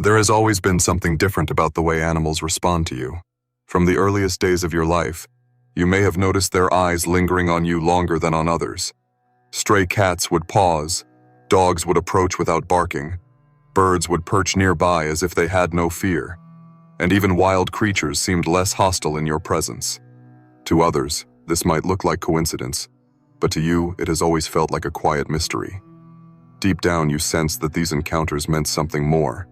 There has always been something different about the way animals respond to you. From the earliest days of your life, you may have noticed their eyes lingering on you longer than on others. Stray cats would pause, dogs would approach without barking, birds would perch nearby as if they had no fear, and even wild creatures seemed less hostile in your presence. To others, this might look like coincidence, but to you, it has always felt like a quiet mystery. Deep down, you sensed that these encounters meant something more.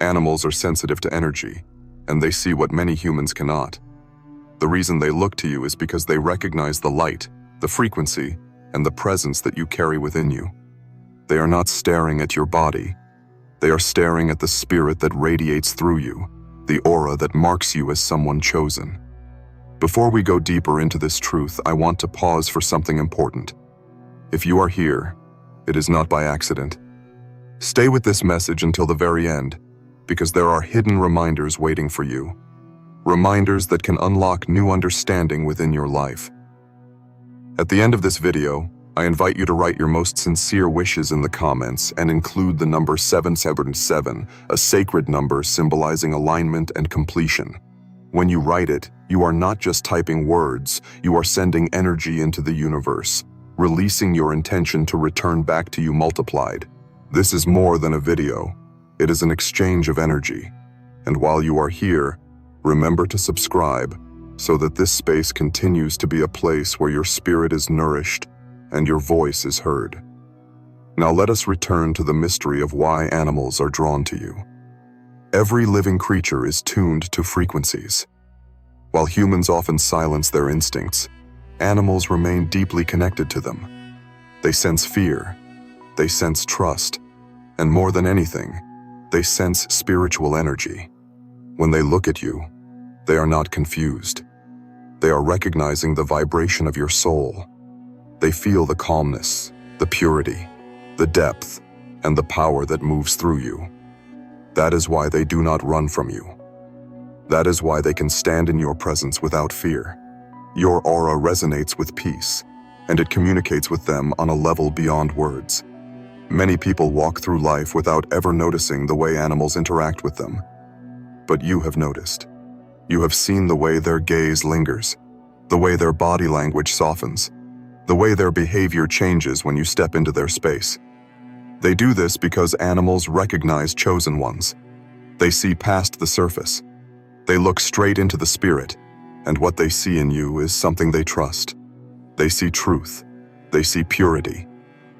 Animals are sensitive to energy, and they see what many humans cannot. The reason they look to you is because they recognize the light, the frequency, and the presence that you carry within you. They are not staring at your body. They are staring at the spirit that radiates through you, the aura that marks you as someone chosen. Before we go deeper into this truth, I want to pause for something important. If you are here, it is not by accident. Stay with this message until the very end, because there are hidden reminders waiting for you. Reminders that can unlock new understanding within your life. At the end of this video, I invite you to write your most sincere wishes in the comments and include the number 777, a sacred number symbolizing alignment and completion. When you write it, you are not just typing words, you are sending energy into the universe, releasing your intention to return back to you multiplied. This is more than a video. It is an exchange of energy. And while you are here, remember to subscribe so that this space continues to be a place where your spirit is nourished and your voice is heard. Now let us return to the mystery of why animals are drawn to you. Every living creature is tuned to frequencies. While humans often silence their instincts, animals remain deeply connected to them. They sense fear, they sense trust, and more than anything, they sense spiritual energy. When they look at you, they are not confused. They are recognizing the vibration of your soul. They feel the calmness, the purity, the depth, and the power that moves through you. That is why they do not run from you. That is why they can stand in your presence without fear. Your aura resonates with peace, and it communicates with them on a level beyond words. Many people walk through life without ever noticing the way animals interact with them. But you have noticed. You have seen the way their gaze lingers, the way their body language softens, the way their behavior changes when you step into their space. They do this because animals recognize chosen ones. They see past the surface. They look straight into the spirit, and what they see in you is something they trust. They see truth. They see purity.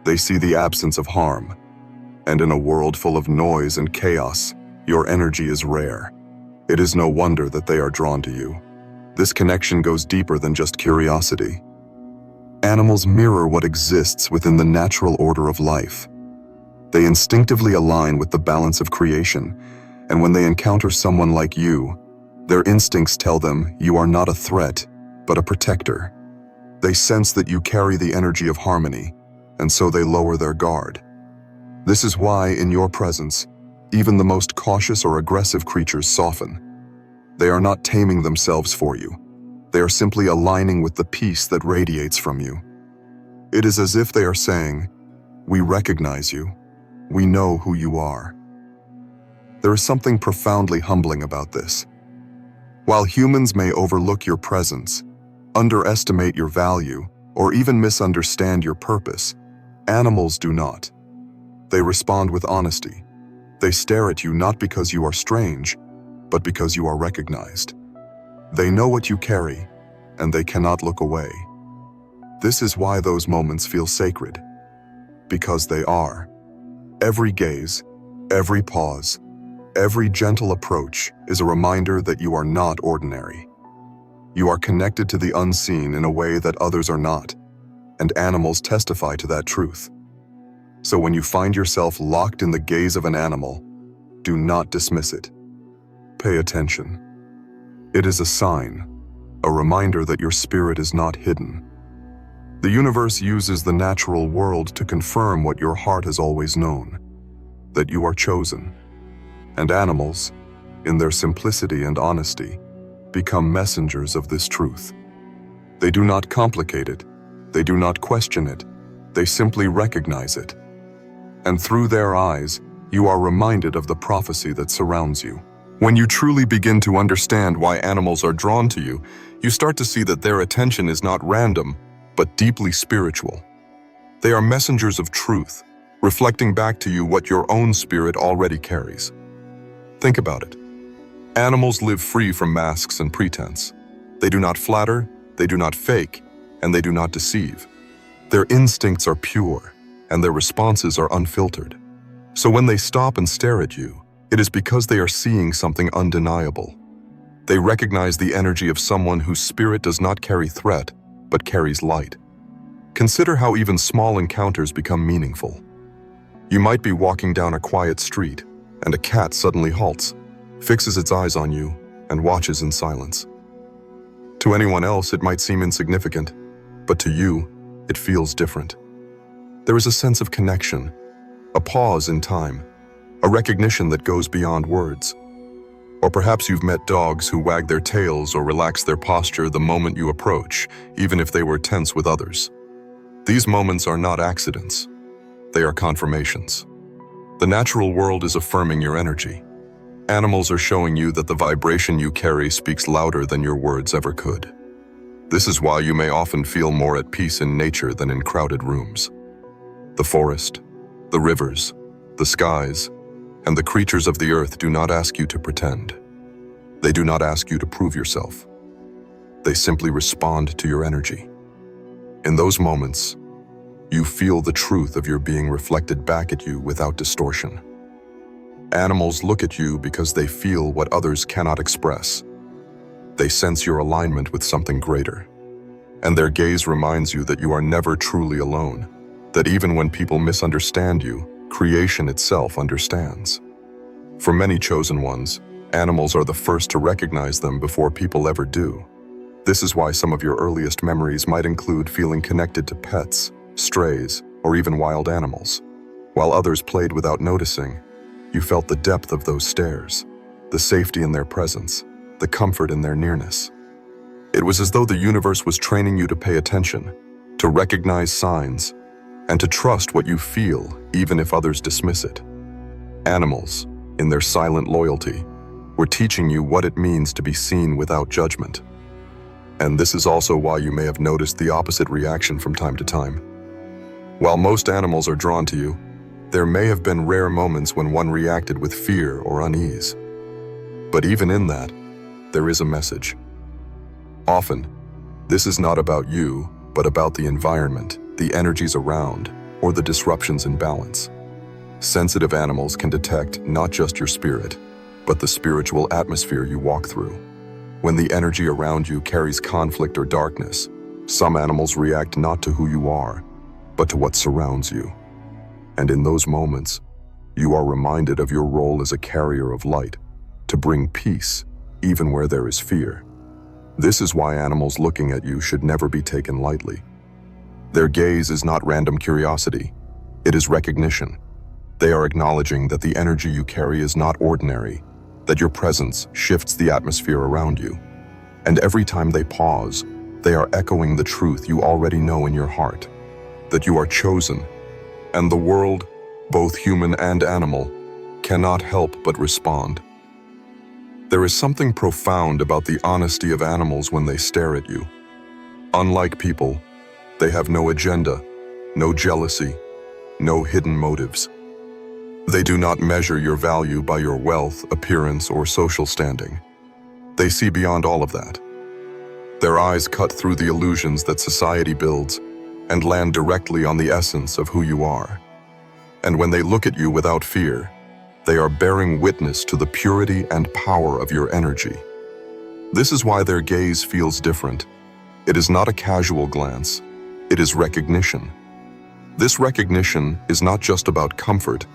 They see the absence of harm. And in a world full of noise and chaos, your energy is rare. It is no wonder that they are drawn to you. This connection goes deeper than just curiosity. Animals mirror what exists within the natural order of life. They instinctively align with the balance of creation, and when they encounter someone like you, their instincts tell them you are not a threat, but a protector. They sense that you carry the energy of harmony, and so they lower their guard. This is why, in your presence, even the most cautious or aggressive creatures soften. They are not taming themselves for you. They are simply aligning with the peace that radiates from you. It is as if they are saying, "We recognize you. We know who you are." There is something profoundly humbling about this. While humans may overlook your presence, underestimate your value, or even misunderstand your purpose, animals do not. They respond with honesty. They stare at you not because you are strange, but because you are recognized. They know what you carry, and they cannot look away. This is why those moments feel sacred. Because they are. Every gaze, every pause, every gentle approach is a reminder that you are not ordinary. You are connected to the unseen in a way that others are not, and animals testify to that truth. So when you find yourself locked in the gaze of an animal, do not dismiss it. Pay attention. It is a sign, a reminder that your spirit is not hidden. The universe uses the natural world to confirm what your heart has always known, that you are chosen. And animals, in their simplicity and honesty, become messengers of this truth. They do not complicate it, they do not question it, they simply recognize it. And through their eyes, you are reminded of the prophecy that surrounds you. When you truly begin to understand why animals are drawn to you, you start to see that their attention is not random, but deeply spiritual. They are messengers of truth, reflecting back to you what your own spirit already carries. Think about it. Animals live free from masks and pretense. They do not flatter, they do not fake, and they do not deceive. Their instincts are pure, and their responses are unfiltered. So when they stop and stare at you, it is because they are seeing something undeniable. They recognize the energy of someone whose spirit does not carry threat, but carries light. Consider how even small encounters become meaningful. You might be walking down a quiet street, and a cat suddenly halts, fixes its eyes on you, and watches in silence. To anyone else, it might seem insignificant, but to you, it feels different. There is a sense of connection, a pause in time, a recognition that goes beyond words. Or perhaps you've met dogs who wag their tails or relax their posture the moment you approach, even if they were tense with others. These moments are not accidents. They are confirmations. The natural world is affirming your energy. Animals are showing you that the vibration you carry speaks louder than your words ever could. This is why you may often feel more at peace in nature than in crowded rooms. The forest, the rivers, the skies, and the creatures of the earth do not ask you to pretend. They do not ask you to prove yourself. They simply respond to your energy. In those moments, you feel the truth of your being reflected back at you without distortion. Animals look at you because they feel what others cannot express. They sense your alignment with something greater. And their gaze reminds you that you are never truly alone, that even when people misunderstand you, creation itself understands. For many chosen ones, animals are the first to recognize them before people ever do. This is why some of your earliest memories might include feeling connected to pets, strays, or even wild animals. While others played without noticing, you felt the depth of those stares, the safety in their presence, the comfort in their nearness. It was as though the universe was training you to pay attention, to recognize signs, and to trust what you feel even if others dismiss it. Animals, in their silent loyalty, were teaching you what it means to be seen without judgment. And this is also why you may have noticed the opposite reaction from time to time. While most animals are drawn to you, there may have been rare moments when one reacted with fear or unease. But even in that, there is a message. Often, this is not about you, but about the environment, the energies around, or the disruptions in balance. Sensitive animals can detect not just your spirit, but the spiritual atmosphere you walk through. When the energy around you carries conflict or darkness, some animals react not to who you are, but to what surrounds you. And in those moments, you are reminded of your role as a carrier of light, to bring peace, even where there is fear. This is why animals looking at you should never be taken lightly. Their gaze is not random curiosity, it is recognition. They are acknowledging that the energy you carry is not ordinary, that your presence shifts the atmosphere around you. And every time they pause, they are echoing the truth you already know in your heart, that you are chosen, and the world, both human and animal, cannot help but respond. There is something profound about the honesty of animals when they stare at you. Unlike people, they have no agenda, no jealousy, no hidden motives. They do not measure your value by your wealth, appearance, or social standing. They see beyond all of that. Their eyes cut through the illusions that society builds and land directly on the essence of who you are. And when they look at you without fear, they are bearing witness to the purity and power of your energy. This is why their gaze feels different. It is not a casual glance, it is recognition. This recognition is not just about comfort,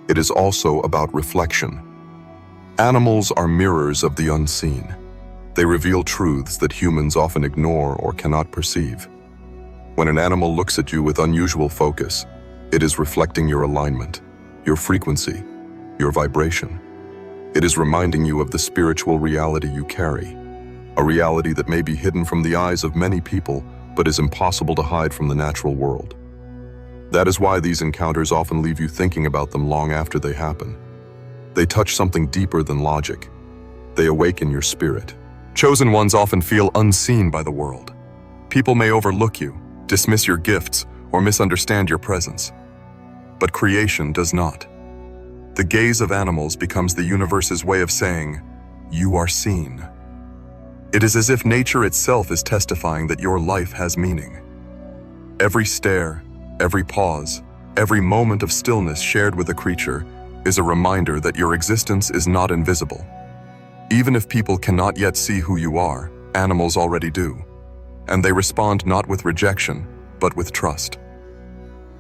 it is also about reflection. Animals are mirrors of the unseen. They reveal truths that humans often ignore or cannot perceive. When an animal looks at you with unusual focus, it is reflecting your alignment, your frequency, your vibration. It is reminding you of the spiritual reality you carry, a reality that may be hidden from the eyes of many people, but is impossible to hide from the natural world. That is why these encounters often leave you thinking about them long after they happen. They touch something deeper than logic. They awaken your spirit. Chosen ones often feel unseen by the world. People may overlook you, dismiss your gifts, or misunderstand your presence. But creation does not. The gaze of animals becomes the universe's way of saying, "You are seen." It is as if nature itself is testifying that your life has meaning. Every stare, every pause, every moment of stillness shared with a creature is a reminder that your existence is not invisible. Even if people cannot yet see who you are, animals already do. And they respond not with rejection, but with trust.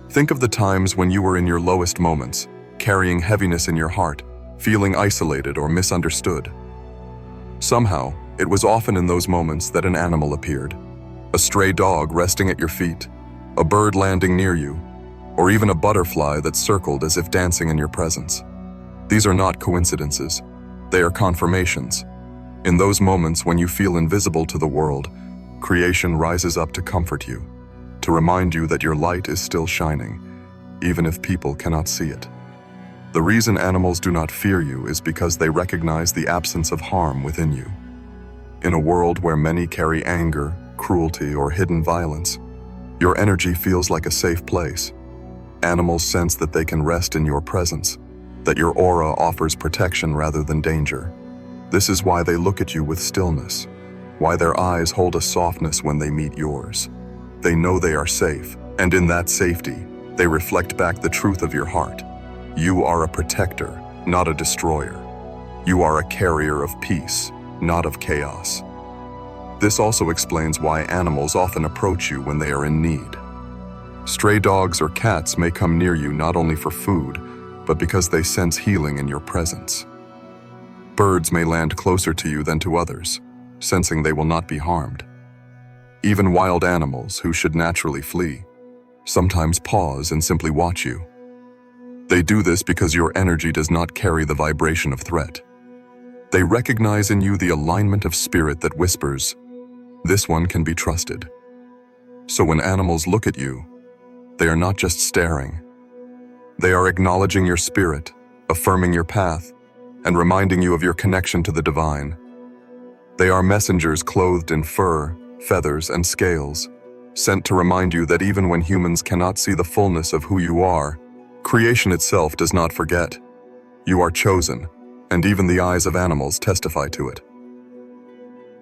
Think of the times when you were in your lowest moments, carrying heaviness in your heart, feeling isolated or misunderstood. Somehow, it was often in those moments that an animal appeared. A stray dog resting at your feet, a bird landing near you, or even a butterfly that circled as if dancing in your presence. These are not coincidences. They are confirmations. In those moments when you feel invisible to the world, creation rises up to comfort you, to remind you that your light is still shining, even if people cannot see it. The reason animals do not fear you is because they recognize the absence of harm within you. In a world where many carry anger, cruelty, or hidden violence, your energy feels like a safe place. Animals sense that they can rest in your presence, that your aura offers protection rather than danger. This is why they look at you with stillness, why their eyes hold a softness when they meet yours. They know they are safe, and in that safety, they reflect back the truth of your heart. You are a protector, not a destroyer. You are a carrier of peace, not of chaos. This also explains why animals often approach you when they are in need. Stray dogs or cats may come near you not only for food, but because they sense healing in your presence. Birds may land closer to you than to others, sensing they will not be harmed. Even wild animals, who should naturally flee, sometimes pause and simply watch you. They do this because your energy does not carry the vibration of threat. They recognize in you the alignment of spirit that whispers, "This one can be trusted." So when animals look at you, they are not just staring. They are acknowledging your spirit, affirming your path, and reminding you of your connection to the divine. They are messengers clothed in fur, feathers, and scales, sent to remind you that even when humans cannot see the fullness of who you are, creation itself does not forget. You are chosen, and even the eyes of animals testify to it.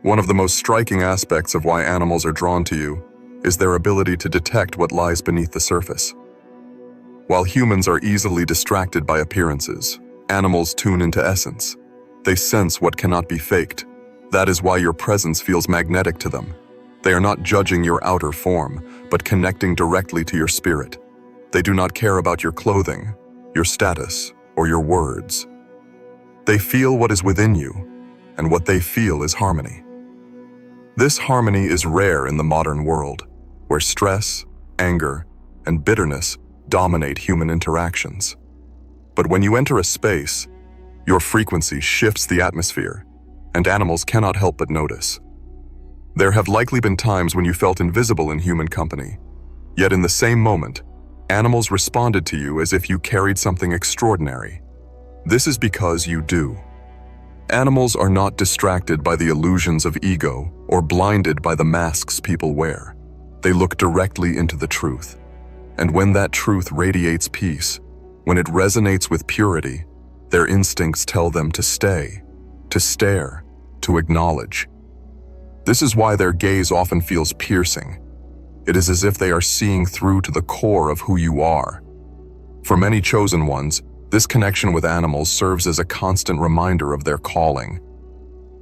One of the most striking aspects of why animals are drawn to you is their ability to detect what lies beneath the surface. While humans are easily distracted by appearances, animals tune into essence. They sense what cannot be faked. That is why your presence feels magnetic to them. They are not judging your outer form, but connecting directly to your spirit. They do not care about your clothing, your status, or your words. They feel what is within you, and what they feel is harmony. This harmony is rare in the modern world, where stress, anger, and bitterness dominate human interactions. But when you enter a space, your frequency shifts the atmosphere, and animals cannot help but notice. There have likely been times when you felt invisible in human company, yet in the same moment, animals responded to you as if you carried something extraordinary. This is because you do. Animals are not distracted by the illusions of ego or blinded by the masks people wear. They look directly into the truth. And when that truth radiates peace, when it resonates with purity, their instincts tell them to stay, to stare, to acknowledge. This is why their gaze often feels piercing. It is as if they are seeing through to the core of who you are. For many chosen ones, this connection with animals serves as a constant reminder of their calling.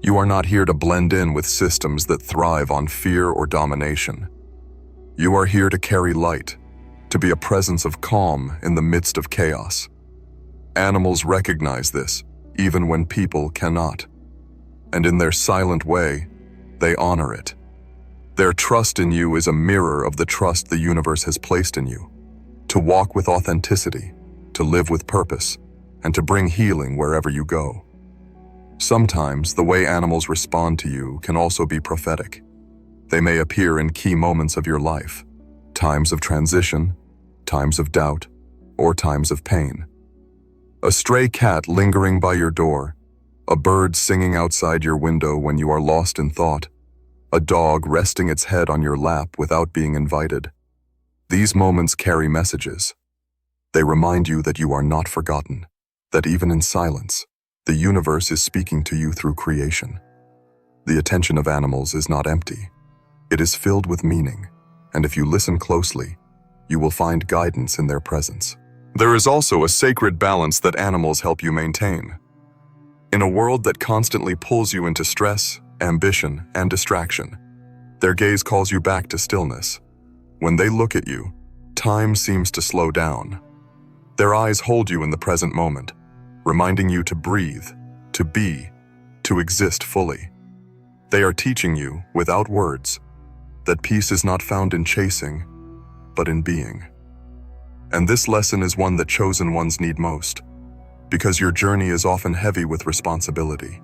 You are not here to blend in with systems that thrive on fear or domination. You are here to carry light, to be a presence of calm in the midst of chaos. Animals recognize this, even when people cannot. And in their silent way, they honor it. Their trust in you is a mirror of the trust the universe has placed in you. To walk with authenticity, to live with purpose, and to bring healing wherever you go. Sometimes the way animals respond to you can also be prophetic. They may appear in key moments of your life, times of transition, times of doubt, or times of pain. A stray cat lingering by your door, a bird singing outside your window when you are lost in thought, a dog resting its head on your lap without being invited. These moments carry messages. They remind you that you are not forgotten, that even in silence, the universe is speaking to you through creation. The attention of animals is not empty. It is filled with meaning, and if you listen closely, you will find guidance in their presence. There is also a sacred balance that animals help you maintain. In a world that constantly pulls you into stress, ambition, and distraction, their gaze calls you back to stillness. When they look at you, time seems to slow down. Their eyes hold you in the present moment, reminding you to breathe, to be, to exist fully. They are teaching you, without words, that peace is not found in chasing, but in being. And this lesson is one that chosen ones need most, because your journey is often heavy with responsibility.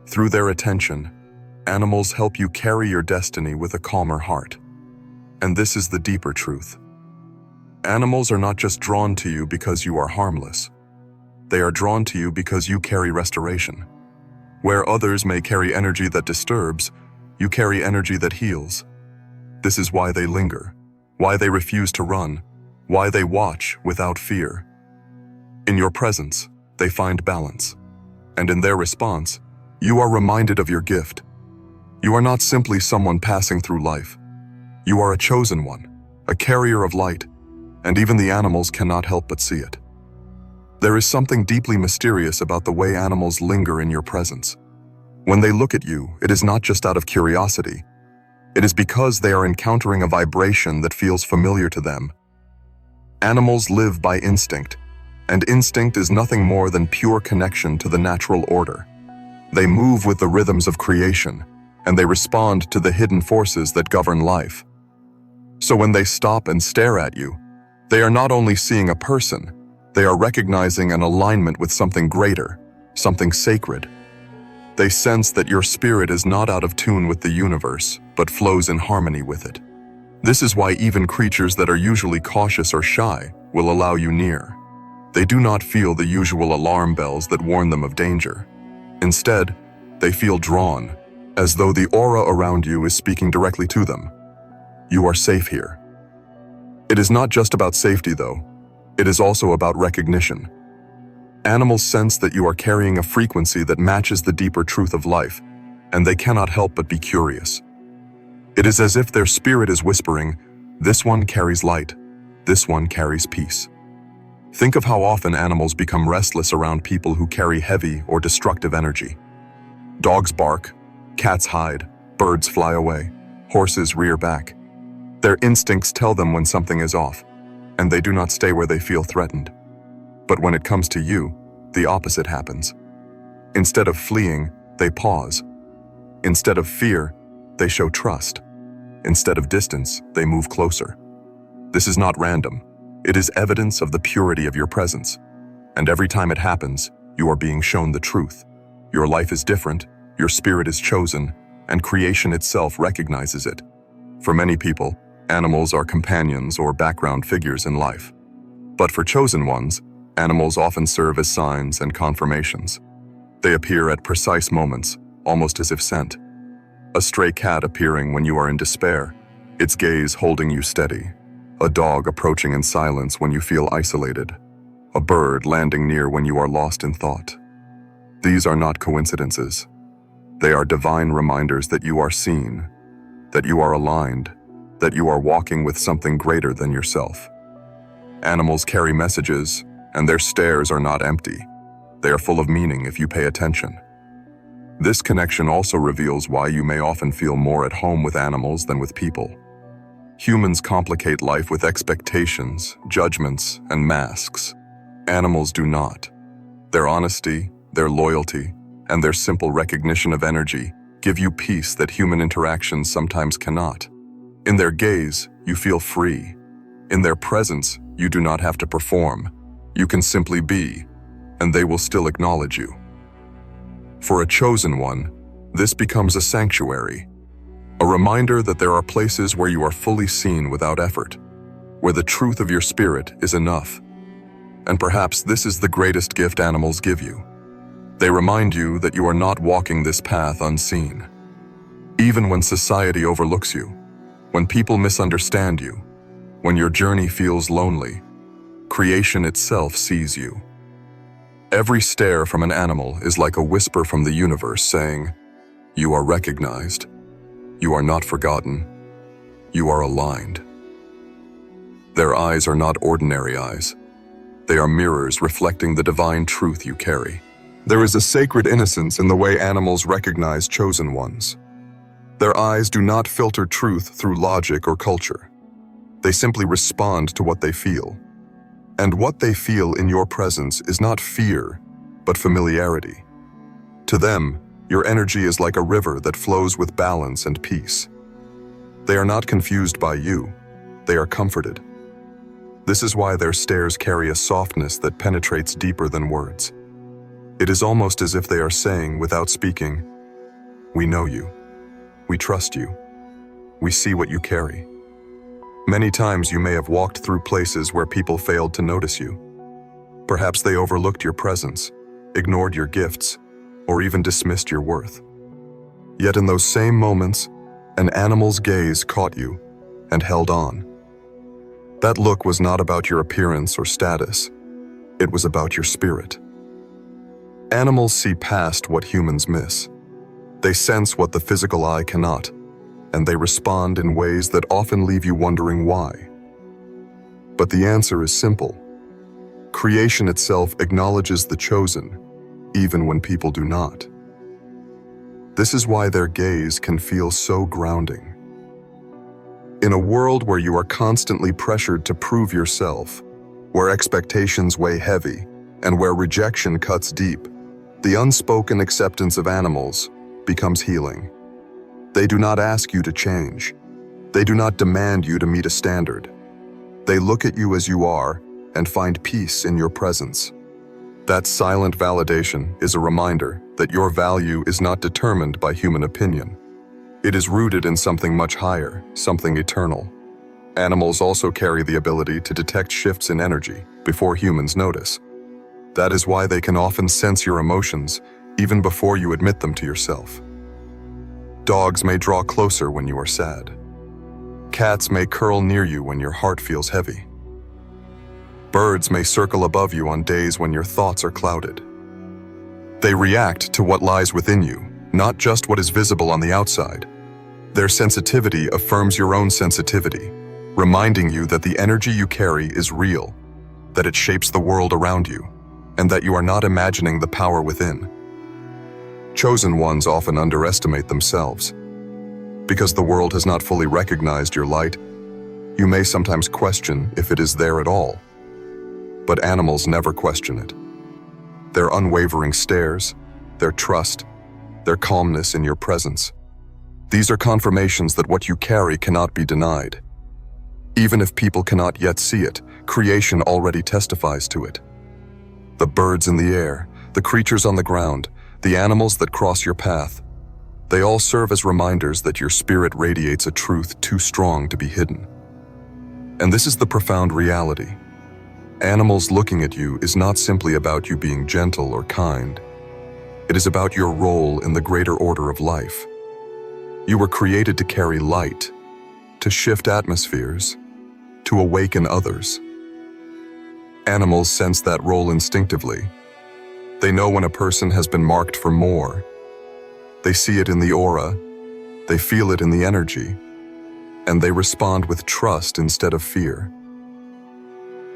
Through their attention, animals help you carry your destiny with a calmer heart. And this is the deeper truth. Animals are not just drawn to you because you are harmless. They are drawn to you because you carry restoration. Where others may carry energy that disturbs, you carry energy that heals. This is why they linger, why they refuse to run, why they watch without fear. In your presence, they find balance. And in their response, you are reminded of your gift. You are not simply someone passing through life. You are a chosen one, a carrier of light, and even the animals cannot help but see it. There is something deeply mysterious about the way animals linger in your presence. When they look at you, it is not just out of curiosity. It is because they are encountering a vibration that feels familiar to them. Animals live by instinct, and instinct is nothing more than pure connection to the natural order. They move with the rhythms of creation, and they respond to the hidden forces that govern life. So when they stop and stare at you, they are not only seeing a person, they are recognizing an alignment with something greater, something sacred. They sense that your spirit is not out of tune with the universe, but flows in harmony with it. This is why even creatures that are usually cautious or shy will allow you near. They do not feel the usual alarm bells that warn them of danger. Instead, they feel drawn, as though the aura around you is speaking directly to them. You are safe here. It is not just about safety, though. It is also about recognition. Animals sense that you are carrying a frequency that matches the deeper truth of life, and they cannot help but be curious. It is as if their spirit is whispering, "This one carries light, this one carries peace." Think of how often animals become restless around people who carry heavy or destructive energy. Dogs bark, cats hide, birds fly away, horses rear back. Their instincts tell them when something is off, and they do not stay where they feel threatened. But when it comes to you, the opposite happens. Instead of fleeing, they pause. Instead of fear, they show trust. Instead of distance, they move closer. This is not random. It is evidence of the purity of your presence. And every time it happens, you are being shown the truth. Your life is different, your spirit is chosen, and creation itself recognizes it. For many people, animals are companions or background figures in life. But for chosen ones, animals often serve as signs and confirmations. They appear at precise moments, almost as if sent. A stray cat appearing when you are in despair, its gaze holding you steady. A dog approaching in silence when you feel isolated. A bird landing near when you are lost in thought. These are not coincidences. They are divine reminders that you are seen, that you are aligned, that you are walking with something greater than yourself. Animals carry messages, and their stares are not empty. They are full of meaning if you pay attention. This connection also reveals why you may often feel more at home with animals than with people. Humans complicate life with expectations, judgments, and masks. Animals do not. Their honesty, their loyalty, and their simple recognition of energy give you peace that human interactions sometimes cannot. In their gaze, you feel free. In their presence, you do not have to perform. You can simply be, and they will still acknowledge you. For a chosen one, this becomes a sanctuary, a reminder that there are places where you are fully seen without effort, where the truth of your spirit is enough. And perhaps this is the greatest gift animals give you. They remind you that you are not walking this path unseen. Even when society overlooks you, when people misunderstand you, when your journey feels lonely, creation itself sees you. Every stare from an animal is like a whisper from the universe saying, "You are recognized. You are not forgotten. You are aligned." Their eyes are not ordinary eyes. They are mirrors reflecting the divine truth you carry. There is a sacred innocence in the way animals recognize chosen ones. Their eyes do not filter truth through logic or culture. They simply respond to what they feel. And what they feel in your presence is not fear, but familiarity. To them, your energy is like a river that flows with balance and peace. They are not confused by you. They are comforted. This is why their stares carry a softness that penetrates deeper than words. It is almost as if they are saying, without speaking, "We know you. We trust you. We see what you carry." Many times you may have walked through places where people failed to notice you. Perhaps they overlooked your presence, ignored your gifts, or even dismissed your worth. Yet in those same moments, an animal's gaze caught you and held on. That look was not about your appearance or status. It was about your spirit. Animals see past what humans miss. They sense what the physical eye cannot, and they respond in ways that often leave you wondering why. But the answer is simple. Creation itself acknowledges the chosen, even when people do not. This is why their gaze can feel so grounding. In a world where you are constantly pressured to prove yourself, where expectations weigh heavy, and where rejection cuts deep, the unspoken acceptance of animals becomes healing. They do not ask you to change. They do not demand you to meet a standard. They look at you as you are and find peace in your presence. That silent validation is a reminder that your value is not determined by human opinion. It is rooted in something much higher, something eternal. Animals also carry the ability to detect shifts in energy before humans notice. That is why they can often sense your emotions even before you admit them to yourself. Dogs may draw closer when you are sad. Cats may curl near you when your heart feels heavy. Birds may circle above you on days when your thoughts are clouded. They react to what lies within you, not just what is visible on the outside. Their sensitivity affirms your own sensitivity, reminding you that the energy you carry is real, that it shapes the world around you, and that you are not imagining the power within. Chosen ones often underestimate themselves. Because the world has not fully recognized your light, you may sometimes question if it is there at all. But animals never question it. Their unwavering stares, their trust, their calmness in your presence. These are confirmations that what you carry cannot be denied. Even if people cannot yet see it, creation already testifies to it. The birds in the air, the creatures on the ground, the animals that cross your path, they all serve as reminders that your spirit radiates a truth too strong to be hidden. And this is the profound reality. Animals looking at you is not simply about you being gentle or kind. It is about your role in the greater order of life. You were created to carry light, to shift atmospheres, to awaken others. Animals sense that role instinctively. They know when a person has been marked for more. They see it in the aura, they feel it in the energy, and they respond with trust instead of fear.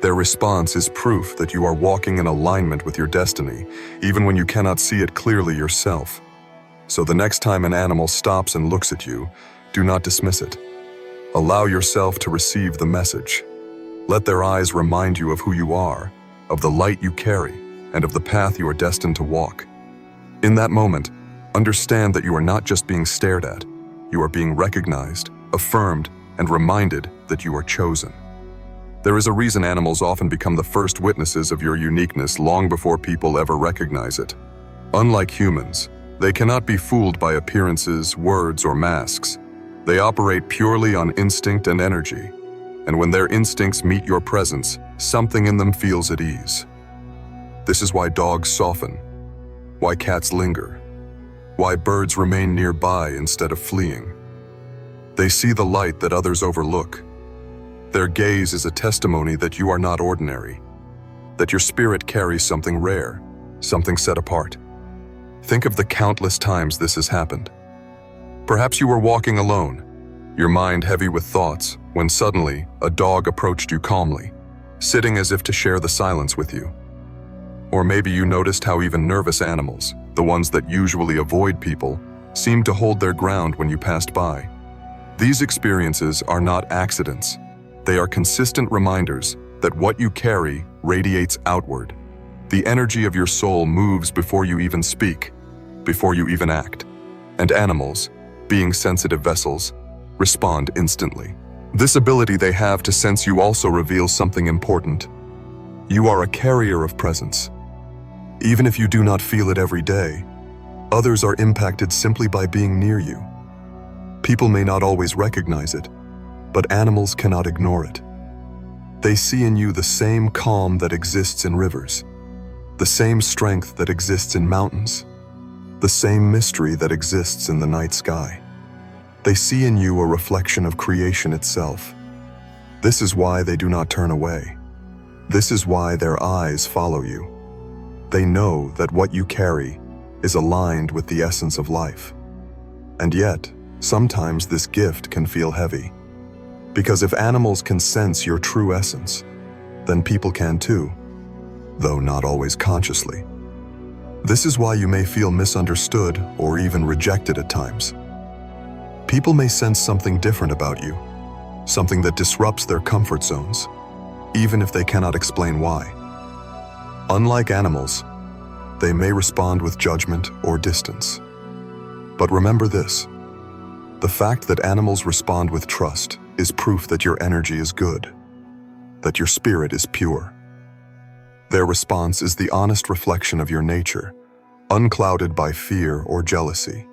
Their response is proof that you are walking in alignment with your destiny, even when you cannot see it clearly yourself. So the next time an animal stops and looks at you, do not dismiss it. Allow yourself to receive the message. Let their eyes remind you of who you are, of the light you carry, and of the path you are destined to walk. In that moment, understand that you are not just being stared at, you are being recognized, affirmed, and reminded that you are chosen. There is a reason animals often become the first witnesses of your uniqueness long before people ever recognize it. Unlike humans, they cannot be fooled by appearances, words, or masks. They operate purely on instinct and energy. And when their instincts meet your presence, something in them feels at ease. This is why dogs soften, why cats linger, why birds remain nearby instead of fleeing. They see the light that others overlook. Their gaze is a testimony that you are not ordinary, that your spirit carries something rare, something set apart. Think of the countless times this has happened. Perhaps you were walking alone, your mind heavy with thoughts, when suddenly a dog approached you calmly, sitting as if to share the silence with you. Or maybe you noticed how even nervous animals, the ones that usually avoid people, seemed to hold their ground when you passed by. These experiences are not accidents. They are consistent reminders that what you carry radiates outward. The energy of your soul moves before you even speak, before you even act. And animals, being sensitive vessels, respond instantly. This ability they have to sense you also reveals something important. You are a carrier of presence. Even if you do not feel it every day, others are impacted simply by being near you. People may not always recognize it, but animals cannot ignore it. They see in you the same calm that exists in rivers, the same strength that exists in mountains, the same mystery that exists in the night sky. They see in you a reflection of creation itself. This is why they do not turn away. This is why their eyes follow you. They know that what you carry is aligned with the essence of life. And yet, sometimes this gift can feel heavy. Because if animals can sense your true essence, then people can too, though not always consciously. This is why you may feel misunderstood or even rejected at times. People may sense something different about you, something that disrupts their comfort zones, even if they cannot explain why. Unlike animals, they may respond with judgment or distance. But remember this: the fact that animals respond with trust is proof that your energy is good, that your spirit is pure. Their response is the honest reflection of your nature, unclouded by fear or jealousy.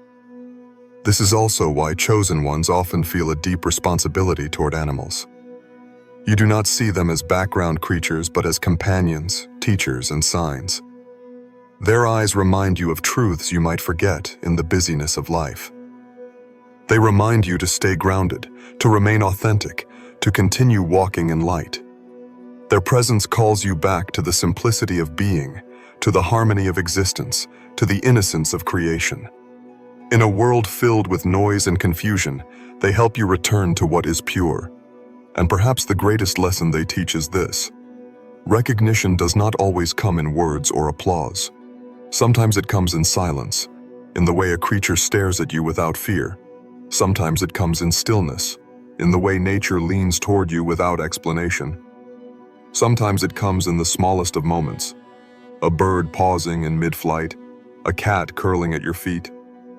This is also why chosen ones often feel a deep responsibility toward animals. You do not see them as background creatures, but as companions, teachers, and signs. Their eyes remind you of truths you might forget in the busyness of life. They remind you to stay grounded, to remain authentic, to continue walking in light. Their presence calls you back to the simplicity of being, to the harmony of existence, to the innocence of creation. In a world filled with noise and confusion, they help you return to what is pure. And perhaps the greatest lesson they teach is this: recognition does not always come in words or applause. Sometimes it comes in silence, in the way a creature stares at you without fear. Sometimes it comes in stillness, in the way nature leans toward you without explanation. Sometimes it comes in the smallest of moments: a bird pausing in mid-flight, a cat curling at your feet,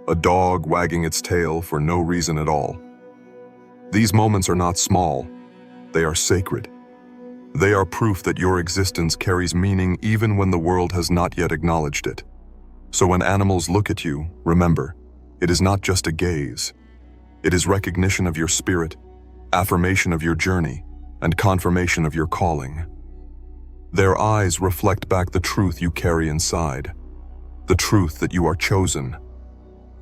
a dog wagging its tail for no reason at all. These moments are not small, they are sacred. They are proof that your existence carries meaning even when the world has not yet acknowledged it. So when animals look at you, remember, it is not just a gaze. It is recognition of your spirit, affirmation of your journey, and confirmation of your calling. Their eyes reflect back the truth you carry inside, the truth that you are chosen.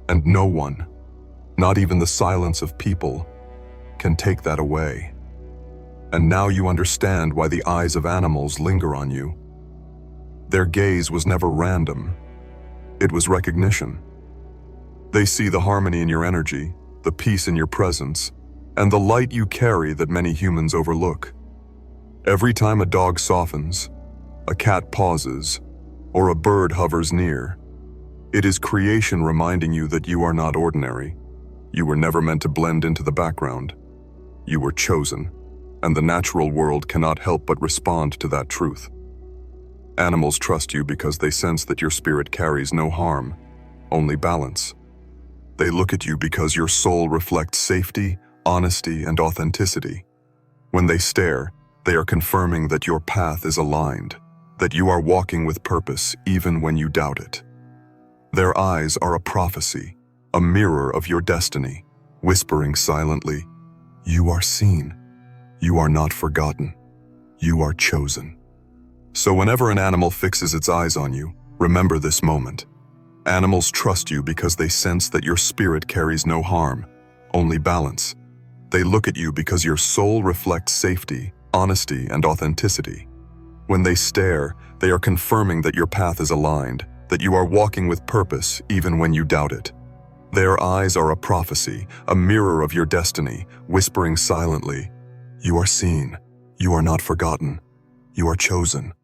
And no one, not even the silence of people, can take that away. And now you understand why the eyes of animals linger on you. Their gaze was never random. It was recognition. They see the harmony in your energy, the peace in your presence, and the light you carry that many humans overlook. Every time a dog softens, a cat pauses, or a bird hovers near, it is creation reminding you that you are not ordinary. You were never meant to blend into the background. You were chosen, and the natural world cannot help but respond to that truth. Animals trust you because they sense that your spirit carries no harm, only balance. They look at you because your soul reflects safety, honesty, and authenticity. When they stare, they are confirming that your path is aligned, that you are walking with purpose even when you doubt it. Their eyes are a prophecy, a mirror of your destiny, whispering silently, "You are seen. You are not forgotten. You are chosen. So whenever an animal fixes its eyes on you, remember this moment. Animals trust you because they sense that your spirit carries no harm, only balance. They look at you because your soul reflects safety, honesty, and authenticity. When they stare, they are confirming that your path is aligned, that you are walking with purpose even when you doubt it. Their eyes are a prophecy, a mirror of your destiny, whispering silently, "You are seen. You are not forgotten. You are chosen."